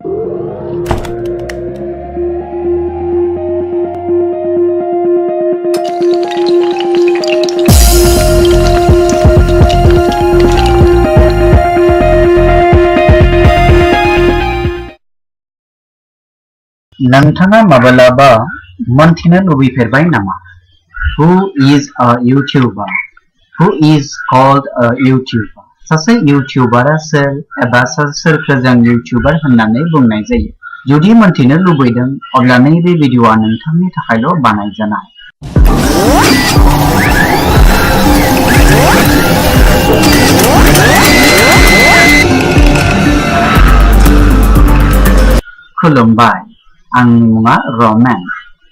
नोंथाङा माब्लाबा मोनथिनो लुबैफेरबाय नामा? Who is a YouTuber? Who is called a YouTuber? सासे YouTuberआ सोर एबा सोरखौ जों YouTuber होननानै बुंनाय जायो? जुदि मोनथिनो लुबैदों अब्ला नैबे भिडिअ'आ नोंथांनि थाखायल' बानायजानाय। खुलुमबाय, आंनि मुङा रमेन।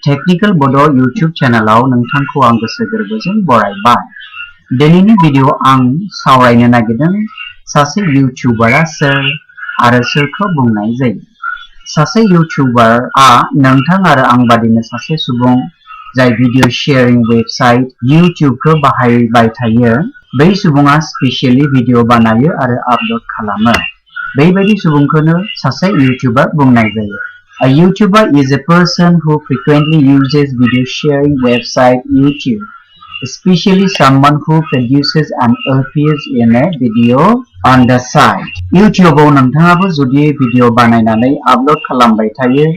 टेक्निकल बड' इउट्युब चेनेलाव नोंथांखौ आं गोसो गोरबोजों बरायबाय। दिनैनि भिडिअ' आं सावरायनो नागिरदों सासे इउट्युबारआ सोर आरो सोरखौ बुंनाय जायो। सासे इउट्युबारआ नोंथां आरो आं बादिनो सासे सुबुं जाय भिडिअ शेयारिं वेबसाइट इउट्युबखौ बाहायबाय थायो। बै सुबुङा स्पेसियली भिडिअ बानायो आरो आपल'ड खालामो। बेबायदि सुबुंखौनो सासे इउट्युबार बुंनाय जायो। A YouTuber is a person who frequently uses video sharing website YouTube, especially someone who produces and appears in a video on the site. YouTubeआव नोंथाङाबो जुदि भिडिअ बानायनानै आपल'ड खालामबाय थायो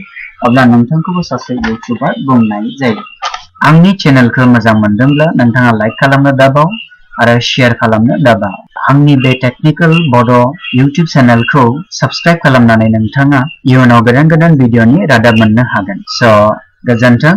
अब्ला नोंथांखौबो सासे इउट्युबार बुंनाय जायो। आंनि चेनेलखौ मोजां मोनदोंब्ला नोंथाङा लाइक खालामनो दाबाव आरो शेयार खालामनो दाबाव। आंनि बे टेक्निकल बड' इउट्युब चेनेलखौ साबस्क्राइब खालामनानै नोंथाङा इयुनाव गोदान भिडिअनि रादाब मोननो हागोन। स' गोजोन्थों।